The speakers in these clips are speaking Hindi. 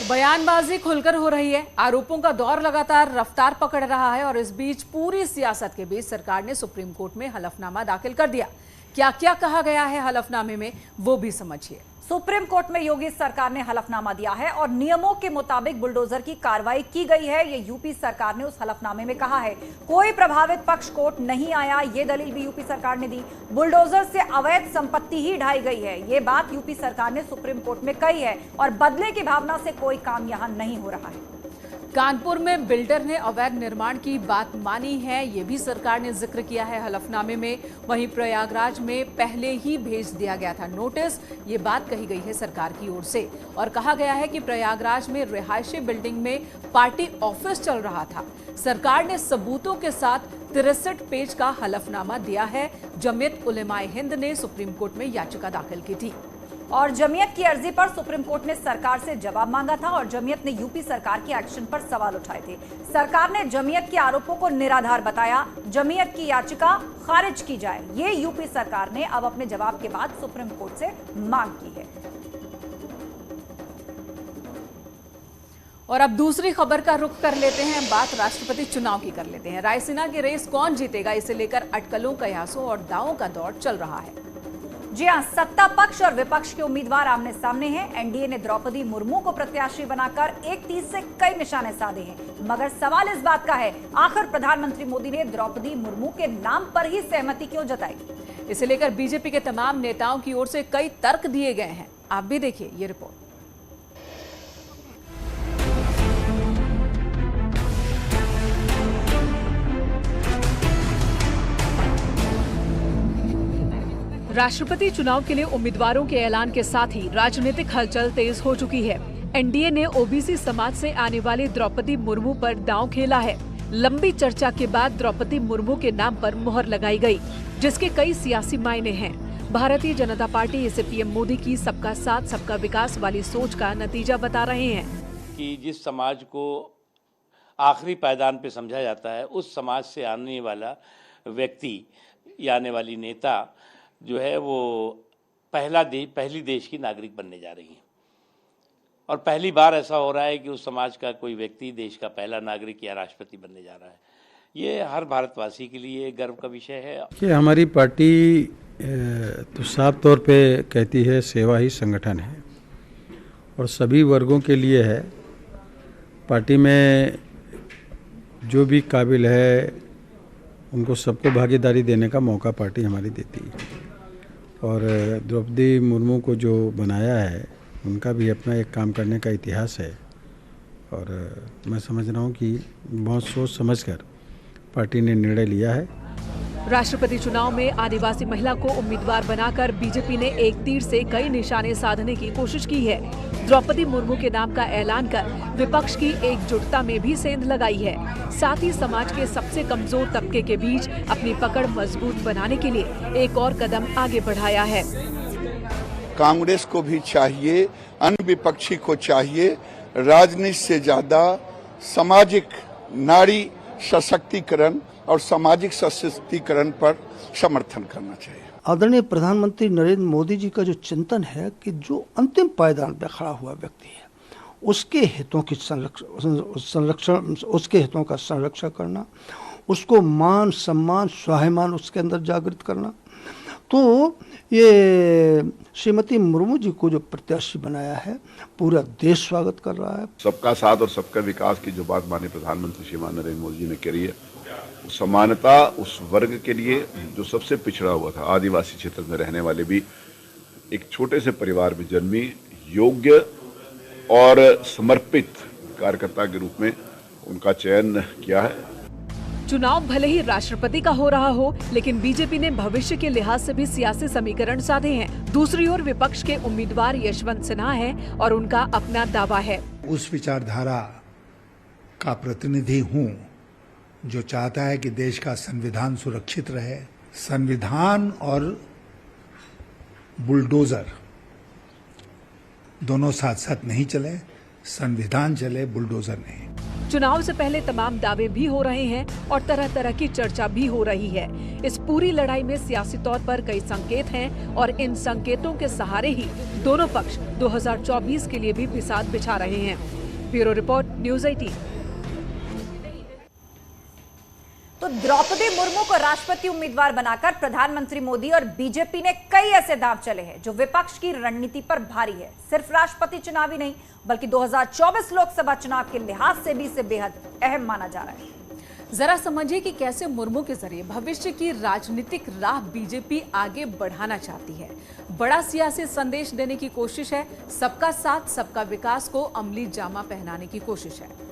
बयानबाजी खुलकर हो रही है। आरोपों का दौर लगातार रफ्तार पकड़ रहा है और इस बीच पूरी सियासत के बीच सरकार ने सुप्रीम कोर्ट में हलफनामा दाखिल कर दिया। क्या क्या कहा गया है हलफनामे में, वो भी समझिए। सुप्रीम कोर्ट में योगी सरकार ने हलफनामा दिया है और नियमों के मुताबिक बुलडोजर की कार्रवाई की गई है। ये यूपी सरकार ने उस हलफनामे में कहा है। कोई प्रभावित पक्ष कोर्ट नहीं आया, ये दलील भी यूपी सरकार ने दी। बुलडोजर से अवैध संपत्ति ही ढाई गई है, ये बात यूपी सरकार ने सुप्रीम कोर्ट में कही है और बदले की भावना से कोई काम यहां नहीं हो रहा है। कानपुर में बिल्डर ने अवैध निर्माण की बात मानी है, ये भी सरकार ने जिक्र किया है हलफनामे में। वहीं प्रयागराज में पहले ही भेज दिया गया था नोटिस, ये बात कही गई है सरकार की ओर से। और कहा गया है कि प्रयागराज में रिहायशी बिल्डिंग में पार्टी ऑफिस चल रहा था। सरकार ने सबूतों के साथ 63 पेज का हलफनामा दिया है। जमीयत उलेमाए हिंद ने सुप्रीम कोर्ट में याचिका दाखिल की थी और जमीयत की अर्जी पर सुप्रीम कोर्ट ने सरकार से जवाब मांगा था और जमीयत ने यूपी सरकार के एक्शन पर सवाल उठाए थे। सरकार ने जमीयत के आरोपों को निराधार बताया। जमीयत की याचिका खारिज की जाए, ये यूपी सरकार ने अब अपने जवाब के बाद सुप्रीम कोर्ट से मांग की है। और अब दूसरी खबर का रुख कर लेते हैं। बात राष्ट्रपति चुनाव की कर लेते हैं। रायसीना की रेस कौन जीतेगा, इसे लेकर अटकलों, कयासों और दावों का दौर चल रहा है। जी हां, सत्ता पक्ष और विपक्ष के उम्मीदवार आमने सामने हैं। एनडीए ने द्रौपदी मुर्मू को प्रत्याशी बनाकर एक तीर से कई निशाने साधे हैं, मगर सवाल इस बात का है, आखिर प्रधानमंत्री मोदी ने द्रौपदी मुर्मू के नाम पर ही सहमति क्यों जताई। इसे लेकर बीजेपी के तमाम नेताओं की ओर से कई तर्क दिए गए हैं। आप भी देखिए ये रिपोर्ट। राष्ट्रपति चुनाव के लिए उम्मीदवारों के ऐलान के साथ ही राजनीतिक हलचल तेज हो चुकी है। एनडीए ने ओबीसी समाज से आने वाली द्रौपदी मुर्मू पर दांव खेला है। लंबी चर्चा के बाद द्रौपदी मुर्मू के नाम पर मुहर लगाई गई, जिसके कई सियासी मायने हैं। भारतीय जनता पार्टी इसे पीएम मोदी की सबका साथ सबका विकास वाली सोच का नतीजा बता रहे हैं कि जिस समाज को आखिरी पायदान पे समझा जाता है, उस समाज से आने वाला व्यक्ति या आने वाली नेता जो है वो पहली देश की नागरिक बनने जा रही है। और पहली बार ऐसा हो रहा है कि उस समाज का कोई व्यक्ति देश का पहला नागरिक या राष्ट्रपति बनने जा रहा है। ये हर भारतवासी के लिए गर्व का विषय है कि हमारी पार्टी तो साफ तौर पे कहती है सेवा ही संगठन है और सभी वर्गों के लिए है। पार्टी में जो भी काबिल है उनको सबको भागीदारी देने का मौका पार्टी हमारी देती है। और द्रौपदी मुर्मू को जो बनाया है उनका भी अपना एक काम करने का इतिहास है और मैं समझ रहा हूँ कि बहुत सोच समझकर पार्टी ने निर्णय लिया है। राष्ट्रपति चुनाव में आदिवासी महिला को उम्मीदवार बनाकर बीजेपी ने एक तीर से कई निशाने साधने की कोशिश की है। द्रौपदी मुर्मू के नाम का ऐलान कर विपक्ष की एकजुटता में भी सेंध लगाई है। साथ ही समाज के सबसे कमजोर तबके के बीच अपनी पकड़ मजबूत बनाने के लिए एक और कदम आगे बढ़ाया है। कांग्रेस को भी चाहिए, अन्य विपक्षी को चाहिए, राजनीति से ज्यादा सामाजिक नारी सशक्तिकरण और सामाजिक सशक्तिकरण पर समर्थन करना चाहिए। आदरणीय प्रधानमंत्री नरेंद्र मोदी जी का जो चिंतन है कि जो अंतिम पायदान पर खड़ा हुआ व्यक्ति है उसके हितों की संरक्षण, उसके हितों का संरक्षण करना, उसको मान सम्मान स्वाभिमान उसके अंदर जागृत करना, तो ये श्रीमती मुर्मू जी को जो प्रत्याशी बनाया है पूरा देश स्वागत कर रहा है। सबका साथ और सबका विकास की जो बात माननीय प्रधानमंत्री श्रीमान नरेंद्र मोदी जी ने करी है, समानता उस वर्ग के लिए जो सबसे पिछड़ा हुआ था, आदिवासी क्षेत्र में रहने वाले भी एक छोटे से परिवार में जन्मी योग्य और समर्पित कार्यकर्ता के रूप में उनका चयन किया है। चुनाव भले ही राष्ट्रपति का हो रहा हो, लेकिन बीजेपी ने भविष्य के लिहाज से भी सियासी समीकरण साधे हैं। दूसरी ओर विपक्ष के उम्मीदवार यशवंत सिन्हा हैं और उनका अपना दावा है। उस विचारधारा का प्रतिनिधि हूँ जो चाहता है कि देश का संविधान सुरक्षित रहे। संविधान और बुलडोजर दोनों साथ साथ नहीं चले, संविधान चले, बुलडोजर नहीं। चुनाव से पहले तमाम दावे भी हो रहे हैं और तरह तरह की चर्चा भी हो रही है। इस पूरी लड़ाई में सियासी तौर पर कई संकेत हैं और इन संकेतों के सहारे ही दोनों पक्ष 2024 के लिए भी बिसात बिछा रहे हैं। Bureau report, news 18। तो द्रौपदी मुर्मू को राष्ट्रपति उम्मीदवार बनाकर प्रधानमंत्री मोदी और बीजेपी ने कई ऐसे दांव चले हैं जो विपक्ष की रणनीति पर भारी है। सिर्फ राष्ट्रपति चुनाव ही नहीं बल्कि 2024 लोकसभा चुनाव के लिहाज से भी इसे बेहद अहम माना जा रहा है। जरा समझिए कि कैसे मुर्मू के जरिए भविष्य की राजनीतिक राह बीजेपी आगे बढ़ाना चाहती है। बड़ा सियासी संदेश देने की कोशिश है, सबका साथ सबका विकास को अमली जामा पहनाने की कोशिश है।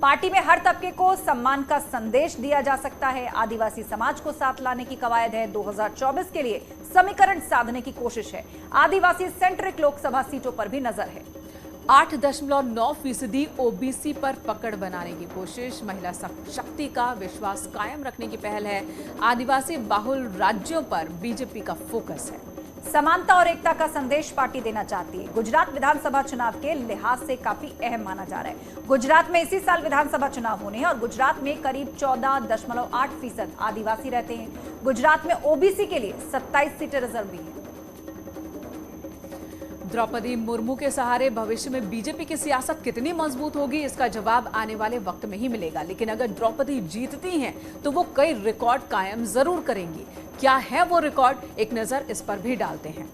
पार्टी में हर तबके को सम्मान का संदेश दिया जा सकता है। आदिवासी समाज को साथ लाने की कवायद है। 2024 के लिए समीकरण साधने की कोशिश है। आदिवासी सेंट्रिक लोकसभा सीटों पर भी नजर है। 8.9% ओबीसी पर पकड़ बनाने की कोशिश, महिला शक्ति का विश्वास कायम रखने की पहल है। आदिवासी बाहुल राज्यों पर बीजेपी का फोकस है। समानता और एकता का संदेश पार्टी देना चाहती है। गुजरात विधानसभा चुनाव के लिहाज से काफी अहम माना जा रहा है। गुजरात में इसी साल विधानसभा चुनाव होने हैं और गुजरात में करीब 14.8% आदिवासी रहते हैं। गुजरात में ओबीसी के लिए 27 सीटें रिजर्व भी हैं। द्रौपदी मुर्मू के सहारे भविष्य में बीजेपी की सियासत कितनी मजबूत होगी, इसका जवाब आने वाले वक्त में ही मिलेगा। लेकिन अगर द्रौपदी जीतती हैं तो वो कई रिकॉर्ड कायम जरूर करेंगी। क्या है वो रिकॉर्ड, एक नजर इस पर भी डालते हैं।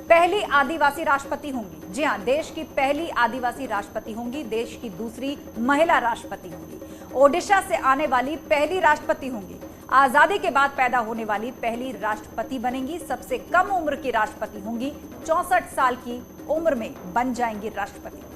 पहली आदिवासी राष्ट्रपति होंगी। जी हां, देश की पहली आदिवासी राष्ट्रपति होंगी। देश की दूसरी महिला राष्ट्रपति होंगी। ओडिशा से आने वाली पहली राष्ट्रपति होंगी। आजादी के बाद पैदा होने वाली पहली राष्ट्रपति बनेंगी। सबसे कम उम्र की राष्ट्रपति होंगी। 64 साल की उम्र में बन जाएंगी राष्ट्रपति।